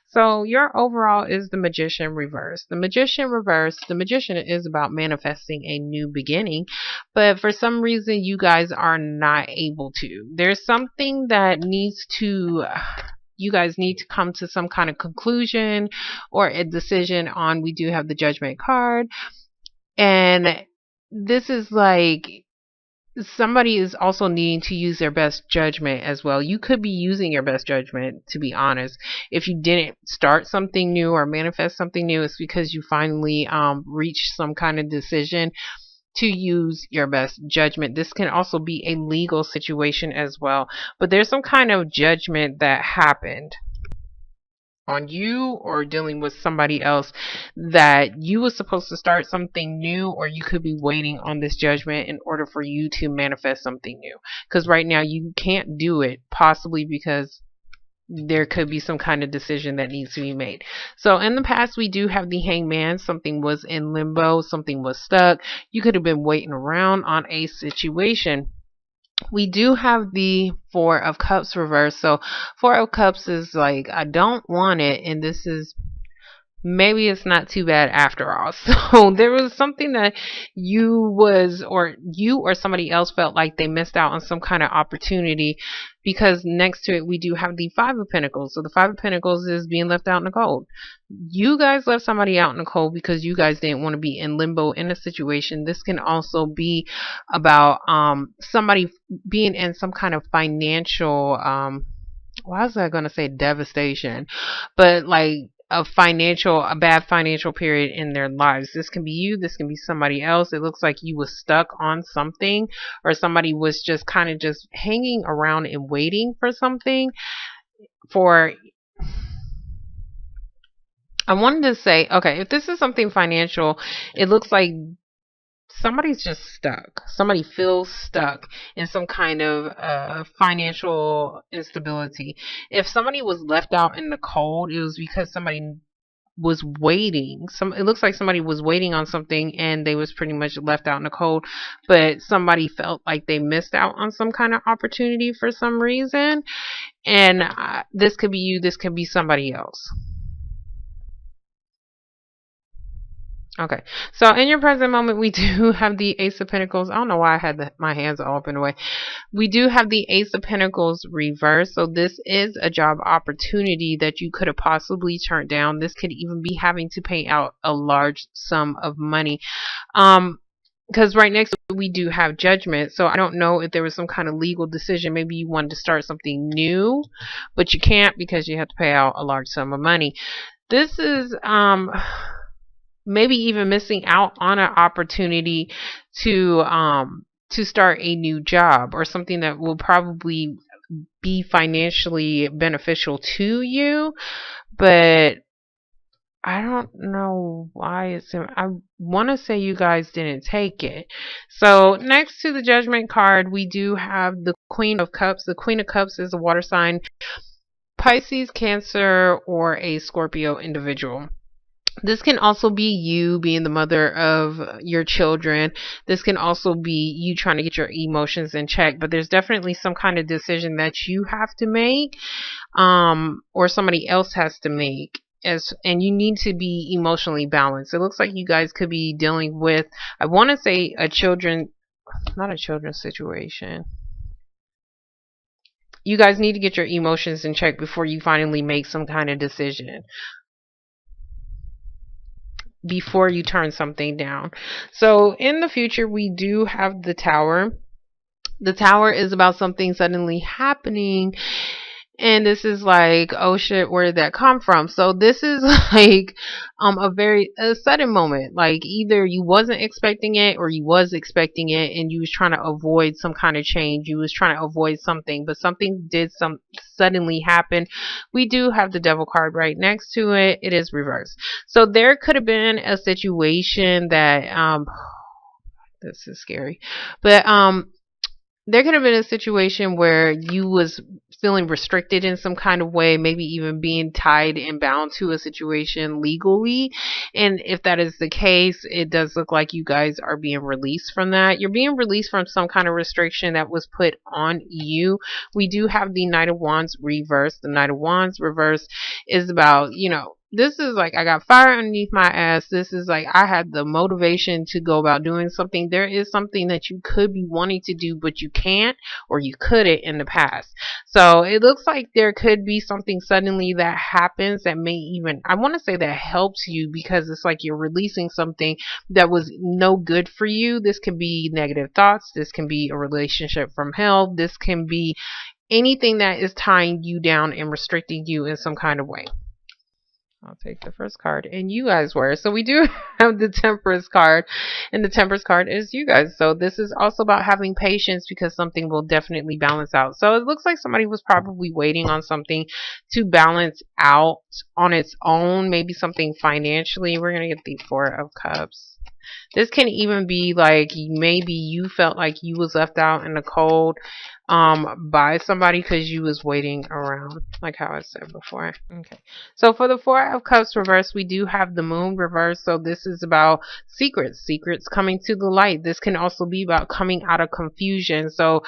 So your overall is the Magician reverse. The Magician reverse, the Magician is about manifesting a new beginning, but for some reason you guys are not able to. There's something that needs to you guys need to come to some kind of conclusion or a decision on. We do have the Judgment card, and this is like somebody is also needing to use their best judgment as well. You could be using your best judgment, to be honest. If you didn't start something new or manifest something new, it's because you finally reached some kind of decision to use your best judgment. This can also be a legal situation as well, but there's some kind of judgment that happened on you or dealing with somebody else, that you were supposed to start something new, or you could be waiting on this judgment in order for you to manifest something new, because right now you can't do it, possibly because there could be some kind of decision that needs to be made. So in the past, we do have the Hangman. Something was in limbo, something was stuck. You could have been waiting around on a situation. We do have the Four of Cups reverse. So Four of Cups is like, I don't want it, and this is, maybe it's not too bad after all. So there was something that you or somebody else felt like they missed out on some kind of opportunity, because next to it we do have the Five of Pentacles. So the Five of Pentacles is being left out in the cold. You guys left somebody out in the cold because you guys didn't want to be in limbo in a situation. This can also be about somebody being in some kind of financial why was I going to say devastation, but like a bad financial period in their lives. This can be you, this can be somebody else. It looks like you was stuck on something, or somebody was just kind of just hanging around and waiting for something. For, I wanted to say, okay, if this is something financial, it looks like somebody's just stuck. Somebody feels stuck in some kind of financial instability. If somebody was left out in the cold, it was because somebody was waiting. It looks like somebody was waiting on something and they was pretty much left out in the cold, but somebody felt like they missed out on some kind of opportunity for some reason. And this could be you, this could be somebody else. Okay, so in your present moment, we do have the Ace of Pentacles. I don't know why I had my hands all up in the way. We do have the Ace of Pentacles reverse. So this is a job opportunity that you could have possibly turned down. This could even be having to pay out a large sum of money. Because right next we do have Judgment. So I don't know if there was some kind of legal decision. Maybe you wanted to start something new, but you can't because you have to pay out a large sum of money. This is maybe even missing out on an opportunity to start a new job, or something that will probably be financially beneficial to you, but I don't know why I want to say you guys didn't take it. So next to the Judgment card, we do have the Queen of Cups. The Queen of Cups is a water sign, Pisces, Cancer, or a Scorpio individual. This can also be you being the mother of your children. This can also be you trying to get your emotions in check, but there's definitely some kind of decision that you have to make, or somebody else has to make, and you need to be emotionally balanced. It looks like you guys could be dealing with, I want to say not a children's situation. You guys need to get your emotions in check before you finally make some kind of decision, before you turn something down. So in the future, we do have the Tower. The Tower is about something suddenly happening, and this is like, oh shit, where did that come from? So this is like a sudden moment. Like either you wasn't expecting it or you was expecting it, and you was trying to avoid some kind of change. You was trying to avoid something, but something did suddenly happen. We do have the Devil card right next to it. It is reversed. So there could have been a situation that this is scary, but there could have been a situation where you was feeling restricted in some kind of way, maybe even being tied and bound to a situation legally. And if that is the case, it does look like you guys are being released from that. You're being released from some kind of restriction that was put on you. We do have the Knight of Wands reverse. The Knight of Wands reverse is about, this is like I got fire underneath my ass. This is like I had the motivation to go about doing something. There is something that you could be wanting to do, but you can't, or you couldn't in the past. So it looks like there could be something suddenly that happens that may even, I want to say that helps you, because it's like you're releasing something that was no good for you. This can be negative thoughts. This can be a relationship from hell. This can be anything that is tying you down and restricting you in some kind of way. I'll take the first card, and you guys were. So we do have the Temperance card, and the Temperance card is you guys. So this is also about having patience, because something will definitely balance out. So it looks like somebody was probably waiting on something to balance out on its own, maybe something financially. We're going to get the Four of Cups. This can even be like maybe you felt like you was left out in the cold by somebody because you was waiting around, like how I said before. Okay, so for the Four of Cups reverse, we do have the Moon reverse. So this is about secrets coming to the light. This can also be about coming out of confusion. So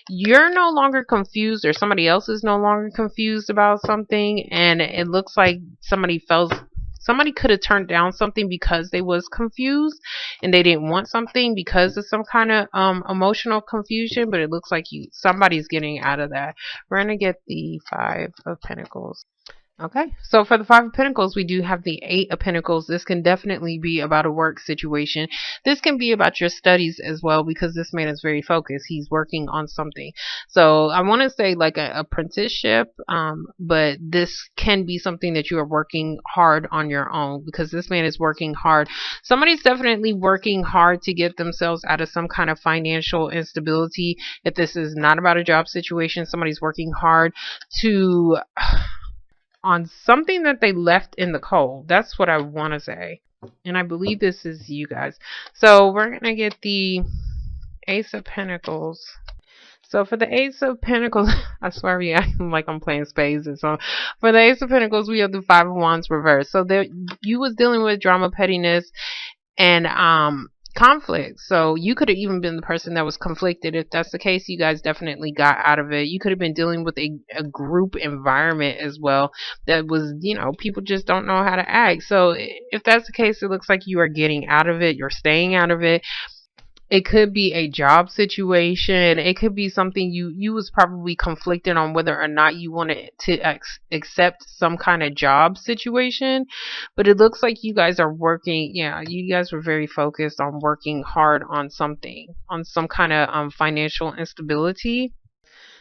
you're no longer confused, or somebody else is no longer confused about something, and it looks like somebody could have turned down something because they was confused and they didn't want something because of some kind of emotional confusion, but it looks like somebody's getting out of that. We're going to get the Five of Pentacles. Okay, so for the Five of Pentacles, we do have the Eight of Pentacles. This can definitely be about a work situation. This can be about your studies as well, because this man is very focused. He's working on something. So I want to say like an apprenticeship, but this can be something that you are working hard on your own, because this man is working hard. Somebody's definitely working hard to get themselves out of some kind of financial instability. If this is not about a job situation, somebody's working hard to on something that they left in the cold. That's what I want to say. And I believe this is you guys. So we're going to get the Ace of Pentacles. So for the Ace of Pentacles, I swear I'm like I'm playing spades. And so for the Ace of Pentacles, we have the Five of Wands reversed. So there, you was dealing with drama, pettiness, and conflict. So you could have even been the person that was conflicted. If that's the case, you guys definitely got out of it. You could have been dealing with a group environment as well that was, people just don't know how to act. So if that's the case, it looks like you are getting out of it. You're staying out of it. It could be a job situation. It could be something you was probably conflicted on whether or not you wanted to accept some kind of job situation. But it looks like you guys are working. Yeah, you guys were very focused on working hard on something, on some kind of financial instability.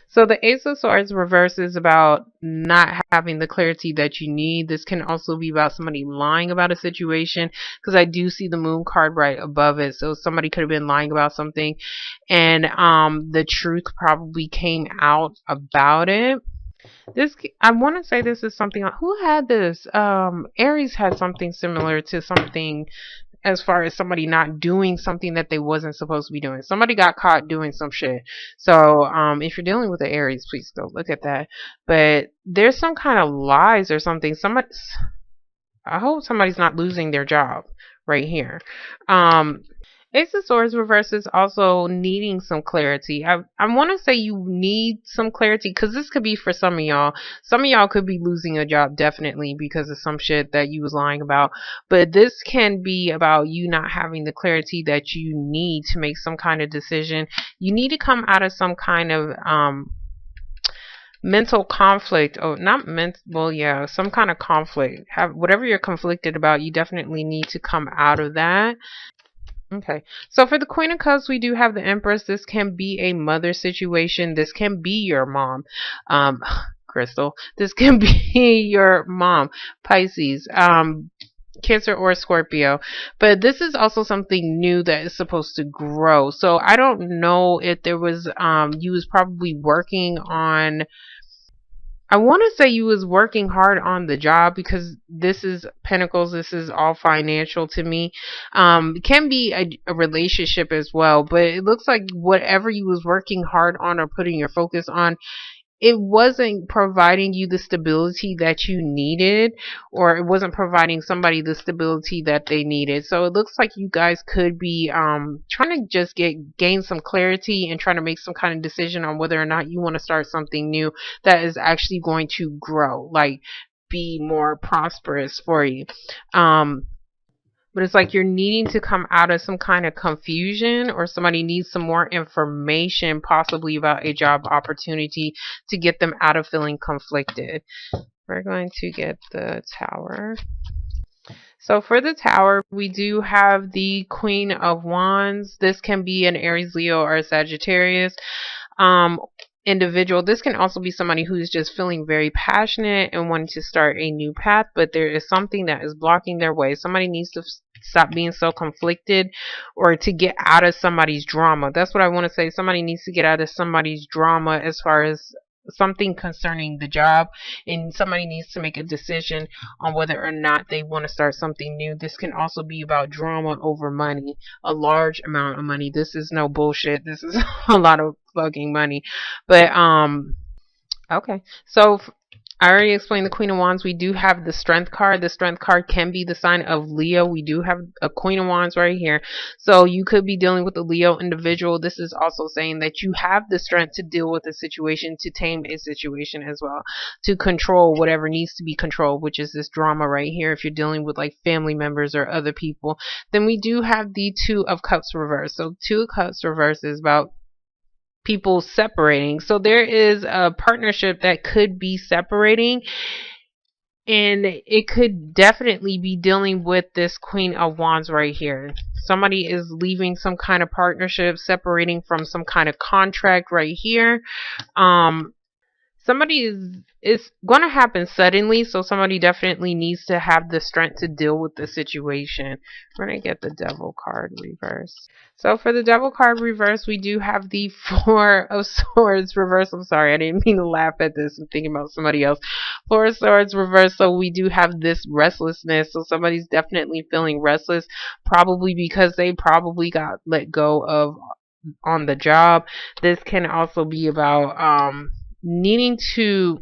So the Ace of Swords reverse is about not having the clarity that you need. This can also be about somebody lying about a situation, because I do see the Moon card right above it. So somebody could have been lying about something, and the truth probably came out about it. This, I want to say this is something, who had this? Aries had something similar to something as far as somebody not doing something that they wasn't supposed to be doing. Somebody got caught doing some shit. So if you're dealing with the Aries, please go look at that. But there's some kind of lies or something. I hope somebody's not losing their job right here. Ace of Swords reverse is also needing some clarity. I want to say you need some clarity, because this could be for some of y'all. Some of y'all could be losing a job definitely because of some shit that you was lying about. But this can be about you not having the clarity that you need to make some kind of decision. You need to come out of some kind of mental conflict. Oh, not mental. Well, yeah, some kind of conflict. Whatever you're conflicted about, you definitely need to come out of that. Okay, so for the Queen of Cups, we do have the Empress. This can be a mother situation. This can be your mom, Crystal. This can be your mom, Pisces, Cancer, or Scorpio. But this is also something new that is supposed to grow. So I don't know if there was, you was probably working on I want to say you was working hard on the job, because this is Pentacles. This is all financial to me. It can be a relationship as well, but it looks like whatever you was working hard on or putting your focus on, it wasn't providing you the stability that you needed, or it wasn't providing somebody the stability that they needed. So it looks like you guys could be trying to just gain some clarity and trying to make some kind of decision on whether or not you want to start something new that is actually going to grow, like be more prosperous for you. But it's like you're needing to come out of some kind of confusion, or somebody needs some more information, possibly about a job opportunity, to get them out of feeling conflicted. We're going to get the Tower. So for the Tower, we do have the Queen of Wands. This can be an Aries, Leo, or a Sagittarius individual. This can also be somebody who's just feeling very passionate and wanting to start a new path, but there is something that is blocking their way. Somebody needs to stop being so conflicted, or to get out of somebody's drama. That's what I want to say. Somebody needs to get out of somebody's drama as far as something concerning the job, and somebody needs to make a decision on whether or not they want to start something new. This can also be about drama over money, a large amount of money. This is no bullshit. This is a lot of fucking money. But okay. So I already explained the Queen of Wands. We do have the Strength card. The Strength card can be the sign of Leo. We do have a Queen of Wands right here. So you could be dealing with a Leo individual. This is also saying that you have the strength to deal with a situation, to tame a situation as well, to control whatever needs to be controlled, which is this drama right here. If you're dealing with like family members or other people, then we do have the Two of Cups reversed. So Two of Cups reversed is about people separating. So there is a partnership that could be separating, and it could definitely be dealing with this Queen of Wands right here. Somebody is leaving some kind of partnership, separating from some kind of contract right here. Somebody is going to happen suddenly, so somebody definitely needs to have the strength to deal with the situation. We're going to get the Devil card reversed. So for the Devil card reverse, we do have the Four of Swords reverse. I'm sorry, I didn't mean to laugh at this. I'm thinking about somebody else. Four of Swords reverse. So we do have this restlessness. So somebody's definitely feeling restless, probably because they probably got let go of on the job. This can also be about needing to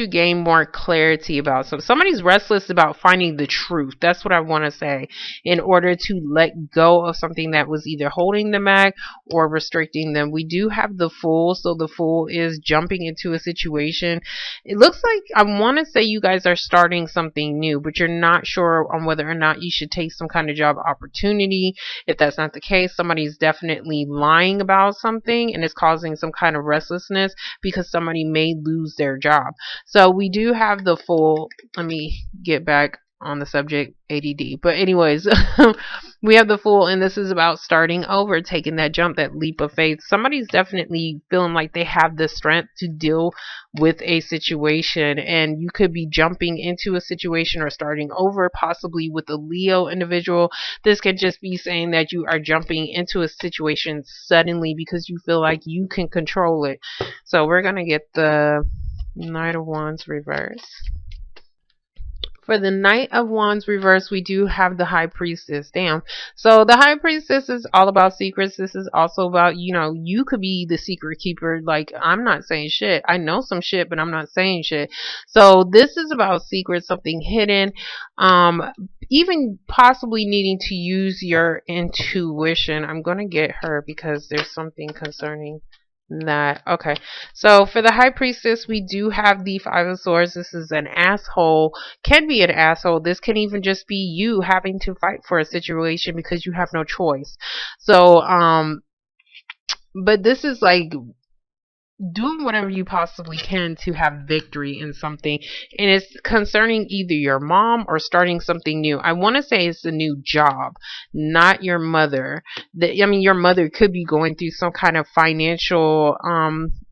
gain more clarity about somebody's restless about finding the truth. That's what I want to say, in order to let go of something that was either holding them back or restricting them. We do have the Fool. So the Fool is jumping into a situation. It looks like, I want to say, you guys are starting something new, but you're not sure on whether or not you should take some kind of job opportunity. If that's not the case, somebody's definitely lying about something and it's causing some kind of restlessness, because somebody may lose their job. So we do have the Fool. Let me get back on the subject, ADD. But anyways, we have the Fool, and this is about starting over, taking that jump, that leap of faith. Somebody's definitely feeling like they have the strength to deal with a situation, and you could be jumping into a situation or starting over, possibly with a Leo individual. This could just be saying that you are jumping into a situation suddenly because you feel like you can control it. So we're going to get the Knight of Wands reverse. For the Knight of Wands reverse, we do have the High Priestess. Damn. So the High Priestess is all about secrets. This is also about, you could be the secret keeper. Like, I'm not saying shit. I know some shit, but I'm not saying shit. So this is about secrets, something hidden. Even possibly needing to use your intuition. I'm going to get her because there's something concerning that. Okay, so for the High Priestess, we do have the Five of Swords. This is an asshole, can be an asshole. This can even just be you having to fight for a situation because you have no choice. So but this is like doing whatever you possibly can to have victory in something, and it's concerning either your mom or starting something new. I want to say it's a new job, not your mother. Your mother could be going through some kind of financial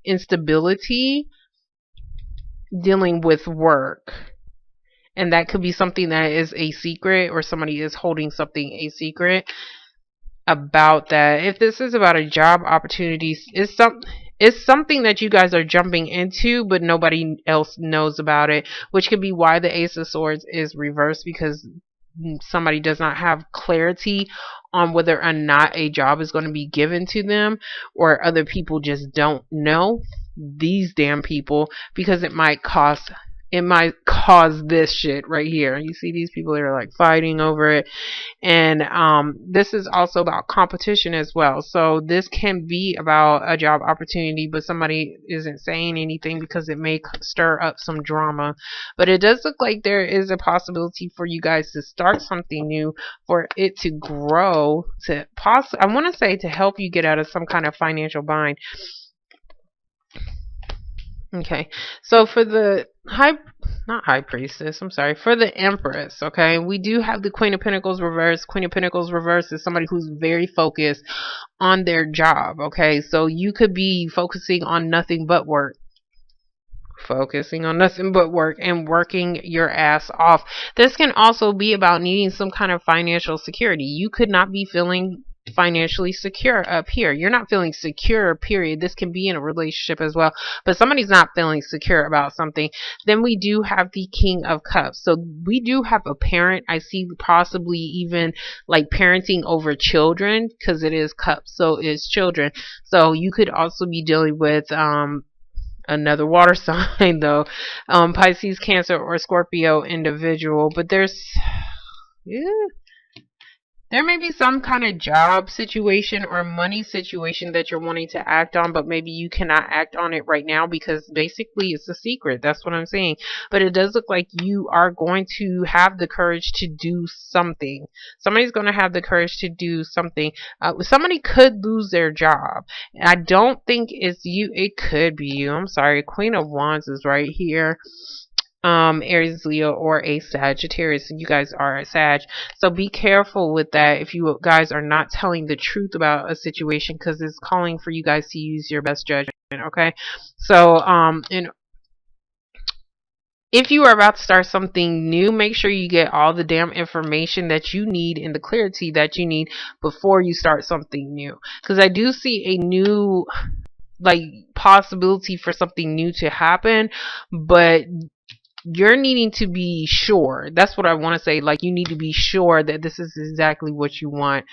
instability, dealing with work, and that could be something that is a secret, or somebody is holding something a secret about that. If this is about a job opportunity, it's something that you guys are jumping into, but nobody else knows about it, which could be why the Ace of Swords is reversed, because somebody does not have clarity on whether or not a job is going to be given to them, or other people just don't know, these damn people, because it might cause this shit right here. You see these people that are like fighting over it. And this is also about competition as well. So this can be about a job opportunity, but somebody isn't saying anything because it may stir up some drama. But it does look like there is a possibility for you guys to start something new, for it to grow, to I want to say to help you get out of some kind of financial bind. Okay, so for the not high priestess, I'm sorry, for the empress, okay, we do have the Queen of Pentacles reversed. Queen of Pentacles reversed is somebody who's very focused on their job, okay, so you could be focusing on nothing but work. Focusing on nothing but work and working your ass off. This can also be about needing some kind of financial security. You could not be feeling financially secure up here. You're not feeling secure, period. This can be in a relationship as well, but somebody's not feeling secure about something. Then we do have the King of Cups. So we do have a parent. I see possibly even like parenting over children, because it is cups, so it's children. So you could also be dealing with another water sign though, Pisces, Cancer, or Scorpio individual. But there's there may be some kind of job situation or money situation that you're wanting to act on, but maybe you cannot act on it right now because basically it's a secret. That's what I'm saying. But it does look like you are going to have the courage to do something. Somebody's going to have the courage to do something. Somebody could lose their job. I don't think it's you. It could be you. I'm sorry. Queen of Wands is right here. Aries, Leo, or a Sagittarius. You guys are a Sag, so be careful with that if you guys are not telling the truth about a situation, because it's calling for you guys to use your best judgment. Okay, so and if you are about to start something new, make sure you get all the damn information that you need and the clarity that you need before you start something new, because I do see a new like possibility for something new to happen, but you're needing to be sure. That's what I want to say. Like, you need to be sure that this is exactly what you want.